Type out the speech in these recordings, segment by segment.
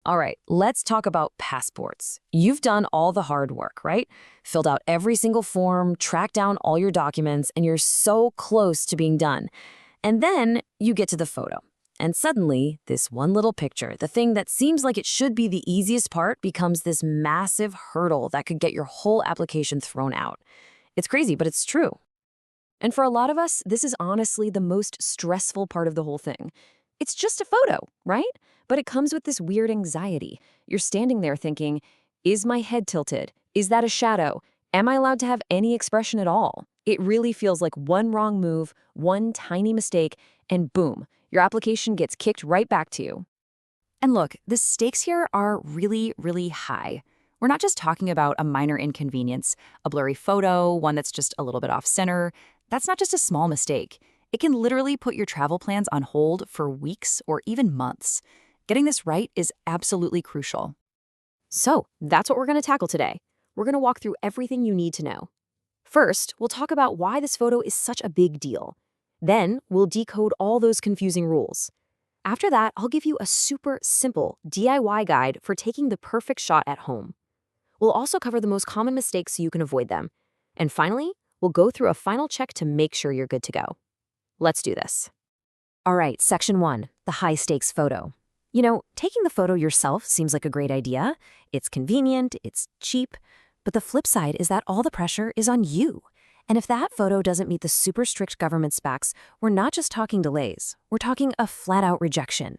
All right, let's talk about passports. You've done all the hard work, right? Filled out every single form, tracked down all your documents, and you're so close to being done. And then you get to the photo. And suddenly, this one little picture, the thing that seems like it should be the easiest part, becomes this massive hurdle that could get your whole application thrown out. It's crazy, but it's true. And for a lot of us, this is honestly the most stressful part of the whole thing. It's just a photo, right? But it comes with this weird anxiety. You're standing there thinking, is my head tilted? Is that a shadow? Am I allowed to have any expression at all? It really feels like one wrong move, one tiny mistake, and boom, your application gets kicked right back to you. And look, the stakes here are really, really high. We're not just talking about a minor inconvenience, a blurry photo, one that's just a little bit off center. That's not just a small mistake. It can literally put your travel plans on hold for weeks or even months. Getting this right is absolutely crucial. So that's what we're going to tackle today. We're going to walk through everything you need to know. First, we'll talk about why this photo is such a big deal. Then we'll decode all those confusing rules. After that, I'll give you a super simple DIY guide for taking the perfect shot at home. We'll also cover the most common mistakes so you can avoid them. And finally, we'll go through a final check to make sure you're good to go. Let's do this. All right, section 1, the high-stakes photo. You know, taking the photo yourself seems like a great idea. It's convenient, it's cheap, but the flip side is that all the pressure is on you. And if that photo doesn't meet the super strict government specs, we're not just talking delays, we're talking a flat-out rejection.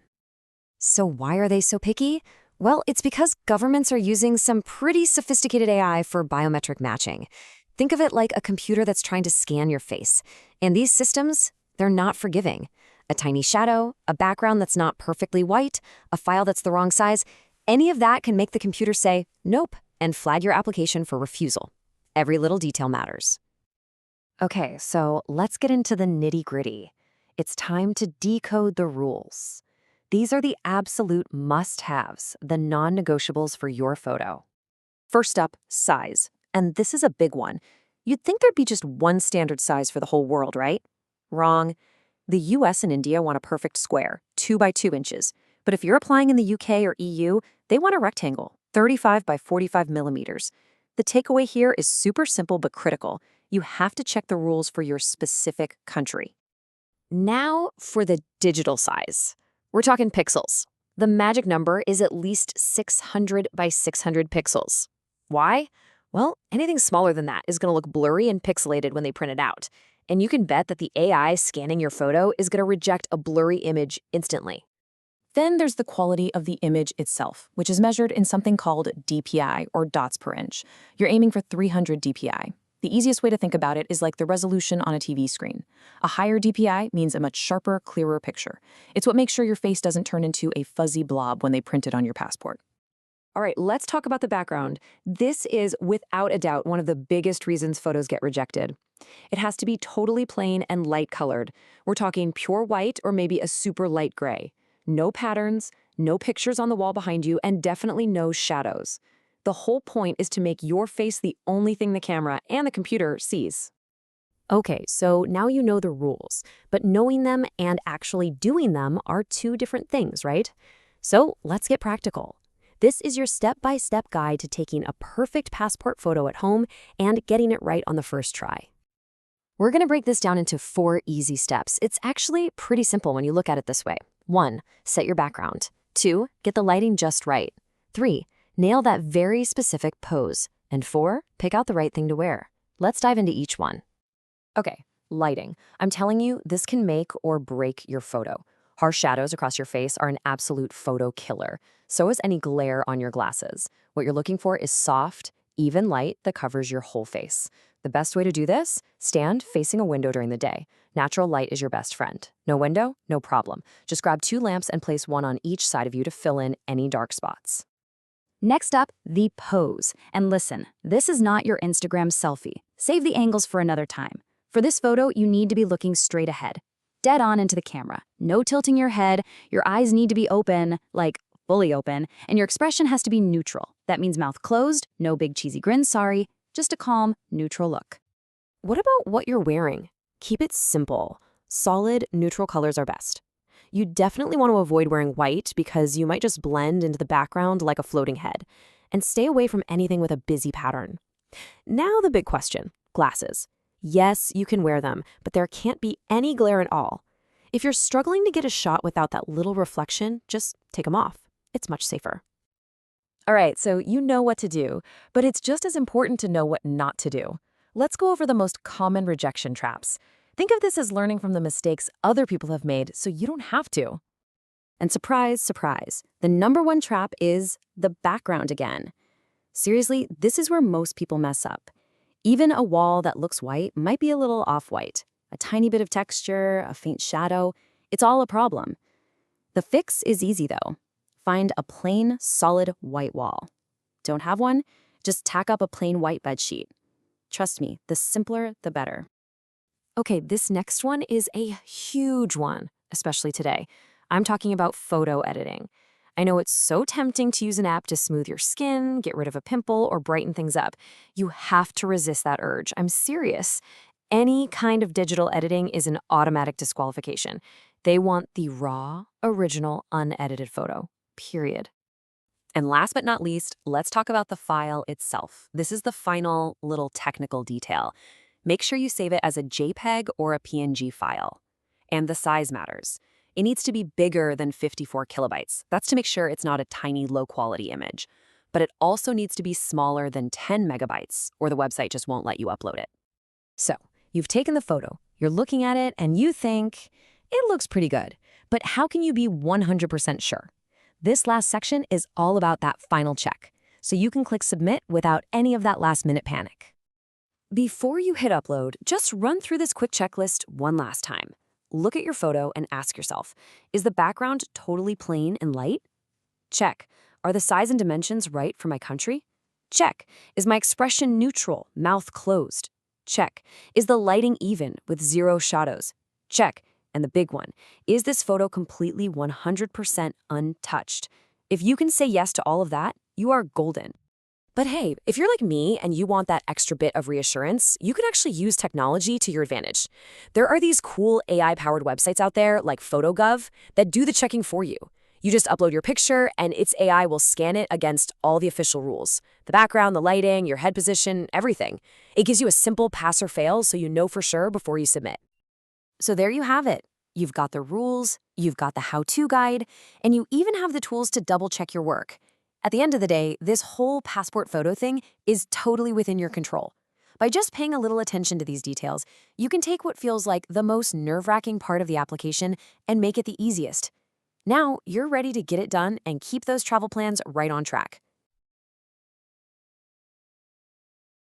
So why are they so picky? Well, it's because governments are using some pretty sophisticated AI for biometric matching. Think of it like a computer that's trying to scan your face. And these systems, they're not forgiving. A tiny shadow, a background that's not perfectly white, a file that's the wrong size, any of that can make the computer say, nope, and flag your application for refusal. Every little detail matters. Okay, so let's get into the nitty-gritty. It's time to decode the rules. These are the absolute must-haves, the non-negotiables for your photo. First up, size. And this is a big one. You'd think there'd be just one standard size for the whole world, right? Wrong. The US and India want a perfect square, 2 by 2 inches. But if you're applying in the UK or EU, they want a rectangle, 35 by 45 millimeters. The takeaway here is super simple but critical. You have to check the rules for your specific country. Now for the digital size. We're talking pixels. The magic number is at least 600 by 600 pixels. Why? Well, anything smaller than that is going to look blurry and pixelated when they print it out. And you can bet that the AI scanning your photo is going to reject a blurry image instantly. Then there's the quality of the image itself, which is measured in something called DPI, or dots per inch. You're aiming for 300 DPI. The easiest way to think about it is like the resolution on a TV screen. A higher DPI means a much sharper, clearer picture. It's what makes sure your face doesn't turn into a fuzzy blob when they print it on your passport. All right, let's talk about the background. This is, without a doubt, one of the biggest reasons photos get rejected. It has to be totally plain and light-colored. We're talking pure white or maybe a super light gray. No patterns, no pictures on the wall behind you, and definitely no shadows. The whole point is to make your face the only thing the camera and the computer sees. Okay, so now you know the rules, but knowing them and actually doing them are two different things, right? So let's get practical. This is your step-by-step guide to taking a perfect passport photo at home and getting it right on the first try. We're going to break this down into 4 easy steps. It's actually pretty simple when you look at it this way. 1, set your background. 2, get the lighting just right. 3, nail that very specific pose. And 4, pick out the right thing to wear. Let's dive into each one. Okay, lighting. I'm telling you, this can make or break your photo. Harsh shadows across your face are an absolute photo killer. So is any glare on your glasses. What you're looking for is soft, even light that covers your whole face. The best way to do this? Stand facing a window during the day. Natural light is your best friend. No window? No problem. Just grab 2 lamps and place one on each side of you to fill in any dark spots. Next up, the pose. And listen, this is not your Instagram selfie. Save the angles for another time. For this photo, you need to be looking straight ahead, dead on into the camera. No tilting your head, your eyes need to be open, like fully open, and your expression has to be neutral. That means mouth closed, no big cheesy grin, sorry, just a calm, neutral look. What about what you're wearing? Keep it simple. Solid, neutral colors are best. You definitely want to avoid wearing white because you might just blend into the background like a floating head. And stay away from anything with a busy pattern. Now the big question, glasses. Yes, you can wear them, but there can't be any glare at all. If you're struggling to get a shot without that little reflection, just take them off. It's much safer. All right, so you know what to do, but it's just as important to know what not to do. Let's go over the most common rejection traps. Think of this as learning from the mistakes other people have made so you don't have to. And surprise, surprise, the number one trap is the background again. Seriously, this is where most people mess up. Even a wall that looks white might be a little off-white. A tiny bit of texture, a faint shadow, it's all a problem. The fix is easy though. Find a plain, solid white wall. Don't have one? Just tack up a plain white bedsheet. Trust me, the simpler, the better. Okay, this next one is a huge one, especially today. I'm talking about photo editing. I know it's so tempting to use an app to smooth your skin, get rid of a pimple, or brighten things up. You have to resist that urge. I'm serious. Any kind of digital editing is an automatic disqualification. They want the raw, original, unedited photo, period. And last but not least, let's talk about the file itself. This is the final little technical detail. Make sure you save it as a JPEG or a PNG file. And the size matters. It needs to be bigger than 54 kilobytes. That's to make sure it's not a tiny, low-quality image. But it also needs to be smaller than 10 megabytes, or the website just won't let you upload it. So, you've taken the photo, you're looking at it, and you think, it looks pretty good. But how can you be 100% sure? This last section is all about that final check, so you can click Submit without any of that last-minute panic. Before you hit Upload, just run through this quick checklist one last time. Look at your photo and ask yourself, is the background totally plain and light? Check. Are the size and dimensions right for my country? Check. Is my expression neutral, mouth closed? Check. Is the lighting even with zero shadows? Check. And the big one, is this photo completely 100% untouched? If you can say yes to all of that, you are golden. But hey, if you're like me and you want that extra bit of reassurance, you can actually use technology to your advantage. There are these cool AI-powered websites out there like PhotoGov that do the checking for you. You just upload your picture and its AI will scan it against all the official rules. The background, the lighting, your head position, everything. It gives you a simple pass or fail so you know for sure before you submit. So there you have it. You've got the rules, you've got the how-to guide, and you even have the tools to double-check your work. At the end of the day, this whole passport photo thing is totally within your control. By just paying a little attention to these details, you can take what feels like the most nerve-wracking part of the application and make it the easiest. Now, you're ready to get it done and keep those travel plans right on track.